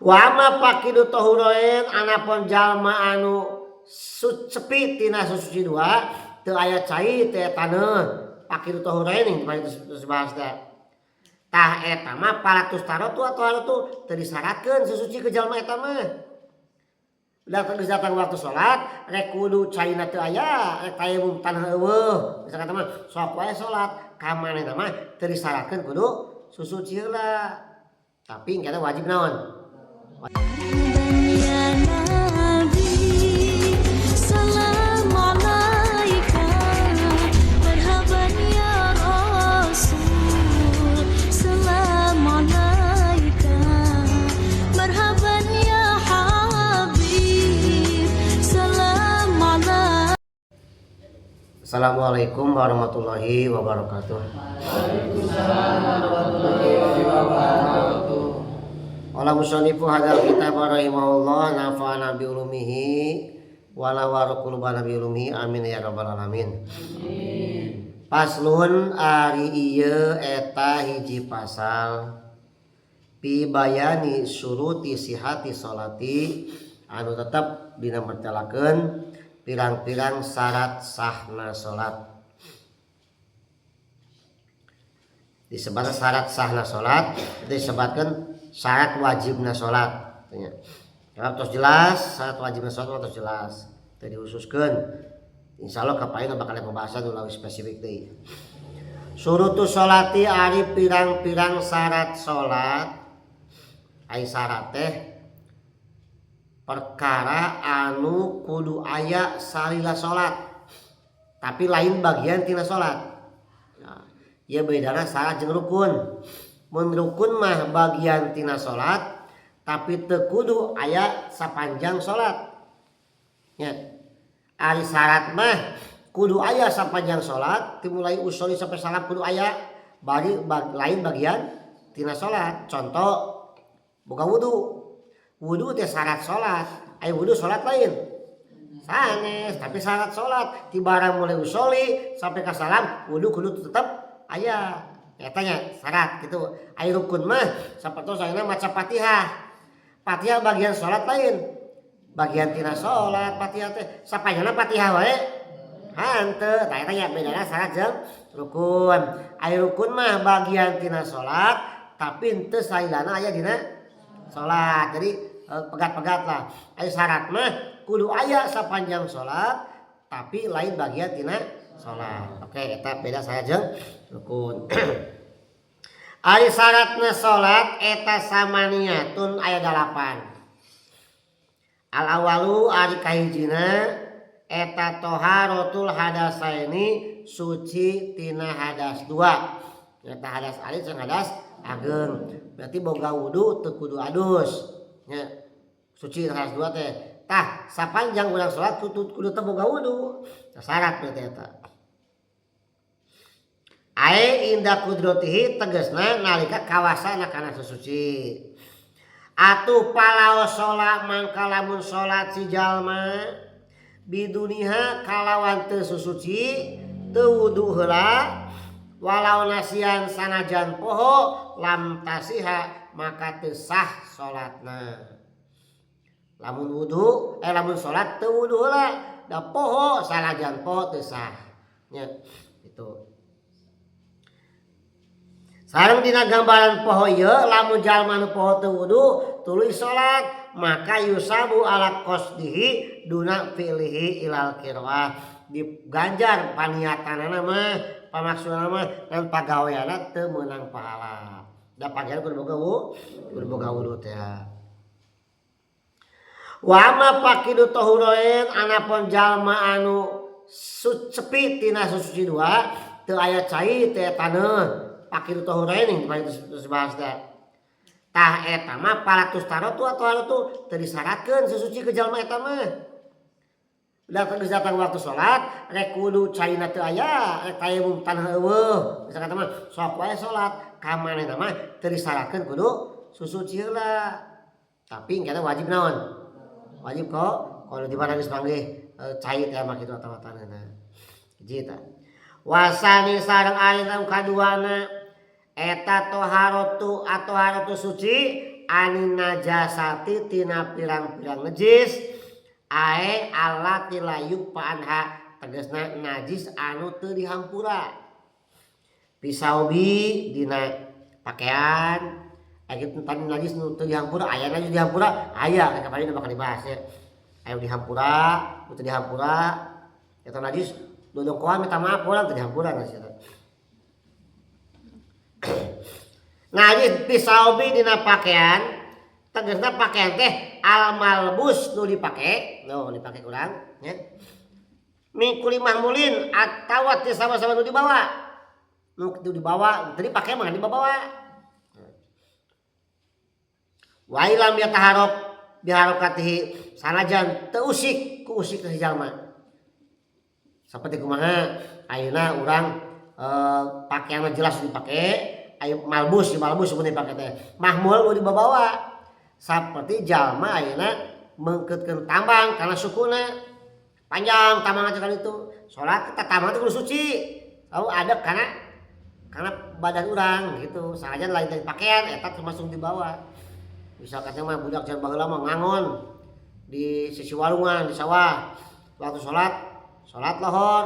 Wa ma pakidu tahuroen anapun jalma anu sepi tina suci dua teu aya cai teu taneuh pakidu tahuroen yang terus bahas teh tah eta mah palatus tarotu atau haratu teu disyaratkeun susuci ke jalma eta mah udah geus datang waktu salat rek kudu caina teu aya rek tayamum tanah eueuh misalkan mah sok wae salat ka manehna mah teu disyaratkeun kudu susuci heula tapi engke wajib naon. Assalamualaikum warahmatullahi wabarakatuh. Waalaikumsalam warahmatullahi wabarakatuh. Qala musannifu hadzal kitab rahimahullah nafa'ana bi ulumihi wa la warqulubana bi ulumihi amin ya rabbal alamin. Amin. Paslun ari ieu eta hiji pasal pi bayani syuruti sihati salati anu tetep dina mertelakeun pirang-pirang syarat sahna salat. Disebut syarat sahna salat, disebutkan syarat wajibna salat. Kalau terus jelas syarat wajibna salat terus jelas. Tadi dihususkeun. Insyaallah kapaeun bakal pembahasan ulah spesifik deui. Surutu salati ari pirang-pirang syarat salat. Ai syarat teh perkara anu kudu aya salila salat tapi lain bagian tina salat. Nah, ieu bedana syarat jeung rukun. Mun rukun mah bagian tina salat tapi teu kudu aya sapanjang salat. Nya, ari syarat mah kudu aya sapanjang salat, dimulai usuli sampai salam kudu aya bari lain bagian tina salat. Contoh boga wudu. Wudu teh syarat salat, aya wudu salat lain. Sanes, tapi syarat salat ti barang mulai usoli sampai ka salam wudu kudu tetep aya. Eta nya syarat gitu. Aya rukun mah sapertos ayeuna maca Fatihah. Fatihah bagian salat lain. Bagian tina salat Fatihah teh sapanjangna Fatihah wae. Hanteu, tah eta nya bedana syarat jeung rukun. Aya rukun mah bagian tina salat tapi henteu sailana aya dina salat. Jadi pegat-pegat lah. Aya syarat mah kudu aya sapanjang salat tapi lain bagian tina salat. Oke, eta beda saya jeung rukun. Ari syaratna salat eta samaniyatun aya 8. Al awalu ari kahijina eta taharatul hadasaini suci tina hadas 2. Eta hadas alit jeung hadas ageng. Berarti boga wudu teu kudu adus. Nya suci hadas 2 teh tah sapanjang urang salat kudu teu boga wudu. Syarat berarti eta. Ai inda qudratihi tegasna nalika kawasana kana suci. Atuh palaos salat mangka lamun salat si jalma biduniha kalawan teu susuci teu wudu heula walau nasian sanajan poho lam tasiha maka teu sah salatna. Lamun wudu lamun salat teu wudu heula da poho sanajan poho teu sah. Nya itu. Sareng dina gambaran poho ieu lamun jalma nu poho teu wudu tuluy salat maka yusabu ala qasdihi duna fi'lihi ilal qiraah. Diganjar paniatanana mah pamaksudna mah dan pagaweana teu meunang pahala. Da panggilan kudu boga wudu teh. Wa ma pakidu tahuroen anapun jalma anu sepi tina suci dua teu aya cai teu taneuh pakidu tahuroen yang terus bahas teh. Tah eta mah palatus tarotu atau haratu teu disyaratkeun suci ke jalma eta mah. Udah geus datang waktu salat rek kudu caina teu aya rek tayamum tanah eueuh misalkan mah sok wae salat ka manehna mah teu disyaratkeun kudu susuci heula tapi engke wajib naon wajib kok kalau di mana geus panggih cai teh mah kitu atawa-atawana hiji eta wasani sareng anu kaduana eta toharatu atau haratu suci anin najasati tina pirang-pirang najis ae allati la yuqanha tegasna najis anu teu dihampura pisaubi dina pakaian aya tadi najis nu teu dihampura aya najis dihampura aya kapan bakal dibahas ya aya dihampura teu dihampura eta najis dodongkoan minta maaf urang teu dihampura najis najis pisaubi dina pakaian tegasna pakaian teh al malbus nu dipake urang nya mingkuli mahmulin atawa teh sama-sama nu dibawa tadi pakai mah dibawa wa ilam yataharok biharokatihi sanajan teu usik ku usik teh jalma saperti kumaha ayeuna urang pakaian jelas dipake aya malbus mun dipake teh mahmul nu dibawa saperti jalma ayeuna mengkeutkeun tambang karena sukuna panjang tambang aja kan itu salat kita tambang itu kudu suci tahu ada karena badan urang gitu sanajan lain dari pakaian eta termasuk dibawa misalkan mah budak jan baheula mah ngangon di sisi walungan di sawah waktu salat lohor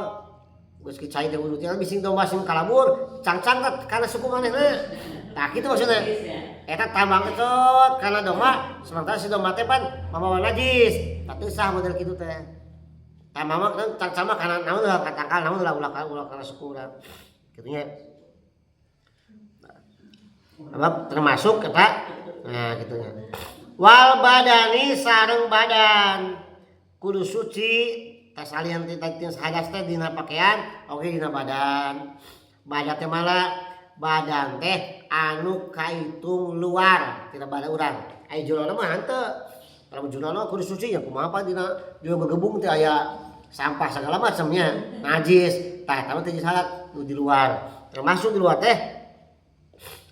geus kicai teh wudu teh bising domba sing kalabur cangcang kana suku manehna tah kitu maksudna eta tambang ecot kana domba sementara si domba teh pan mamawa najis tapi sah model kitu teh tambang mah cangcang mah kana naon lah katangkal naon lah ulah kana suku urang kitu nya apa termasuk kata nah gitunya wal badani sareng badan kudu suci tas alian tinta hadas teh dina pakaian oke dina badan teh malah badan teh anu kaitung luar tina badan urang aya julana mah henteu kalau julana kudu suci ya kumaha apa dina gegebung teh aya sampah segala macamnya najis tah eta mah teh salat nu di luar termasuk di luar teh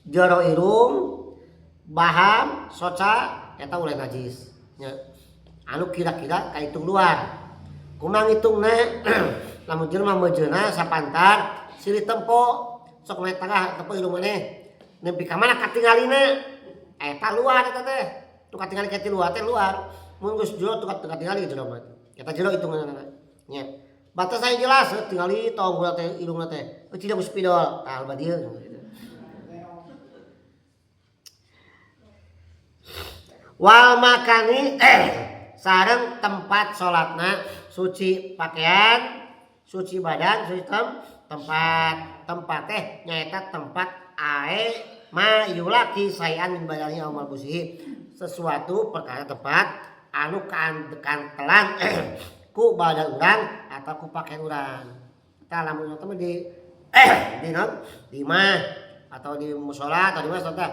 jero irung baham soca eta ulah najis nya anu kira-kira kaitung luar kumaha ngitungna lamun jelema meujeuna sapantar silih tempo sok naik tangah tempo irung maneh nepi ka mana katingalina eta luar eta teh tu katingali ka luar teh luar mun geus jero tu katingali jero mah eta jero hitunganna nya batas saya jelas tingali tong gula teh irungna teh tidak spidol tah alba dieu wal makani sareng tempat salatna suci pakaian suci badan suci tempat teh nyaeta tempat ae ma yulaki sayan min badani amal busihi sesuatu perkara tempat anu kantelan ku badan urang atau ku pakaian urang tah lamun teh di mah atau di mushola atau di mana teh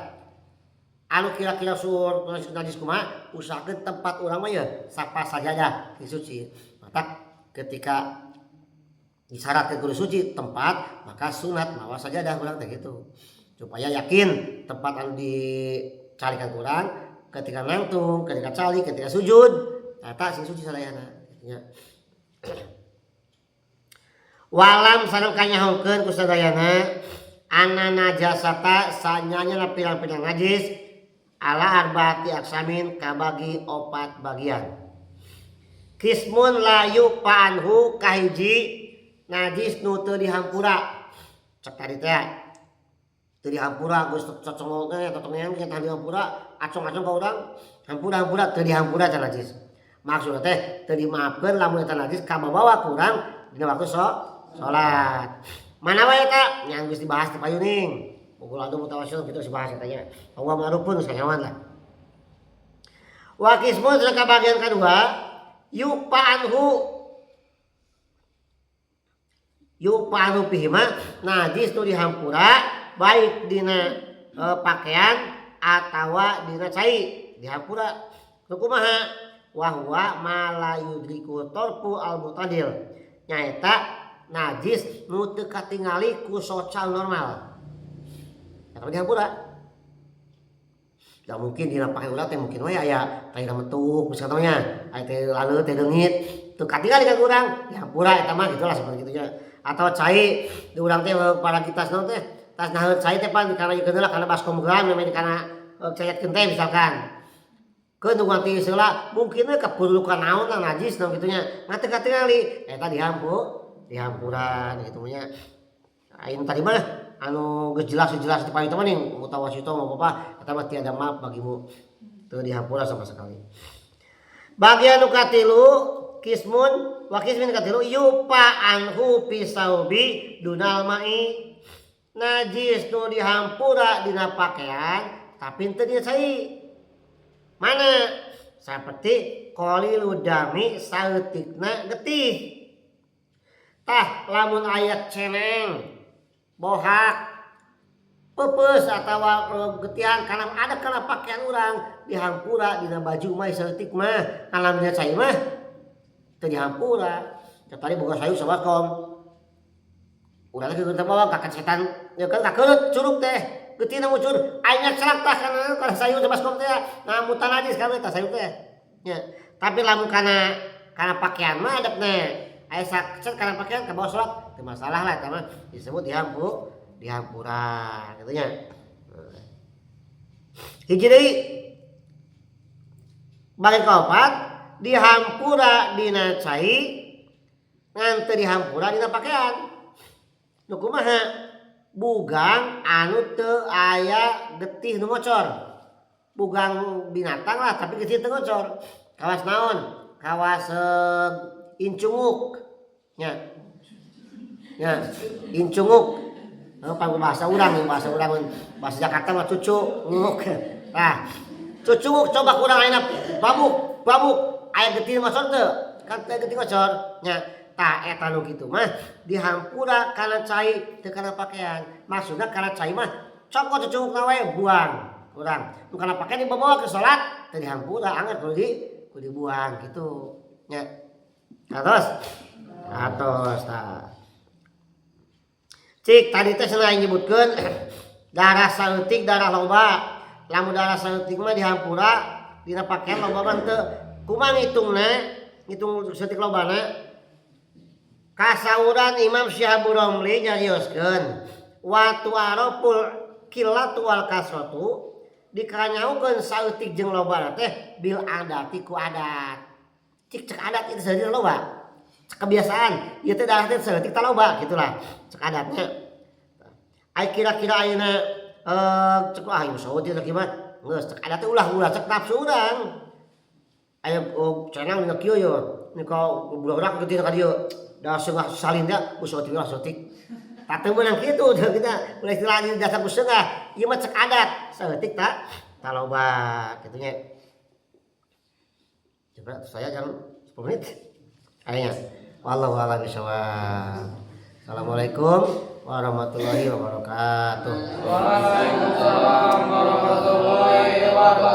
anu kira-kira sur najis kumaha usahakeun tempat urang mah ya sapa sajadah disuci maka ketika disyaratkeun kudu suci tempat maka sunat mawa sajadah urang teh kitu supaya yakin tempat anu dicarikan urang ketika nangtung ketika cali ketika sujud eta sing suci sadayana nya walam sareng kanyahokeun ku sadayana anna najasata sanyanya pirang-pirang najis ala arba'ati aksamin kabagi 4 bagian kismun layu panhu kahiji najis nu teu dihampura cek tadi teh teu dihampura geus cocong teh totongnya kita dihampura acong-acong ka urang hampura teu dihampura can najis maksudna teh teu dimaafkeun lamun eta najis ka bawa ku urang dina waktu salat mana wae eta nya geus dibahas teh payuning Pukul adu mutawasil kita harus bahas katanya. Allah ma'rufun sayawan lah. Wa kismun sedangkan bagian kedua yupa'anhu pihima najis tu dihampura baik dina pakaian atawa dina cai dihampura kumaha wa huwa ma la yudriku tarfu al mutadil nyaeta najis nu teu katingali ku social normal. Kalau dihampura tidak mungkin dina pakai ulat yang mungkin wae aya kayak metuk misalnya aya teh lalu teh dengit teu katingali ka urang dihampura eta mah gitulah seperti kitu nya atau cai di urang teh para kita naon teh tas naheun cai teh pan karena ieu lah karena baskom geran memang kana cayetkeun teh misalkan ke nu nganti seula mungkin we kapulukan naon lah najis naon kitu nya mah teu katingali eta dihampuran kitu nya ayeuna tadi mah anu geus jelas di paling teh mutawasito mah apa eta mah tiada maaf bagimu teu dihampuran sama sekali. Bagian nu katilu kismun wa kismin katilu yupa anhu pisaubi dunal mai najis nu dihampura dina pakaian tapi teu dina cai. Mana seperti qalilu dami saeutikna getih. Tah lamun aya ceneng, bohak, pepeus atawa getihan kana ada kana pakaian urang dihampura dina baju mah saeutik mah alamnya cai mah teu dihampura. Tadi boga sayur sawakom. Urang geus teh bawa ka setan ya kan kakeut curug teh. Getina muncul ayeuna celak tah kana sayur teh baskom teh nah mutan najis kabeh tah sayur teh nya tapi lamun kana pakaian mah adabna aya sakset kana pakaian ka bawa salat teu masalah lah eta mah disebut dihampura kitu nya. Hiji deui bagi kaopat dihampura dina cai ngan teu dihampura dina pakaian nu kumaha bugang anu teu aya getih nu ngocor. Bugang binatang lah tapi getih teu ngocor. Kawas naon? Kawas incunguk. Nya. Ya, incunguk. Bahasa urang bahasa Jakarta mah cucu nguk. Nah, cucunguk coba kurang ayeuna babuk aya getih ngocor teu? Kan teu getih ngocor. Nya. Tah eta nu kitu mah dihampura kana cai teu kana pakaian. Maksudna kana cai mah cokot cucungna wae buang urang. Nu kana pakaian dibawa ke salat teu dihampura angger kudu dibuang kitu nya. Atos tah. Cik tadi teh selain nyebutkeun darah saeutik darah loba. Lamun darah saeutik mah dihampura dina pakaian loba mah teu. Kumaha ngitungna? Ngitung saeutik lobana? Kasauran Imam Syihabur Romli nyarioskeun watu araful qillatu wal kasratu dikanyaukeun saeutik jeung lobana teh bil adati ku adat. Cek adat itu saeutik loba. Cek kebiasaan ieu teh darah teh saeutik teh loba gitulah. Cek adatnya. Ai kira-kira ayeuna cek ieu saeutik teh gimana? Geus cek adat teh ulah cek nafsu urang. Aya cenang dina kieu yo. Ni ka budak-budak geuting ka dieu. Da sengah salinda usotik lah sotik. Tateu meunang kitu kita mulai istilahna jasa ku sengah. Ieu mah cek adat, saeutik tak loba kitu nya. Coba saya jam 10 menit. Aya. Wallahu a'lam bishawab. Assalamualaikum warahmatullahi wabarakatuh. Waalaikumsalam warahmatullahi wabarakatuh.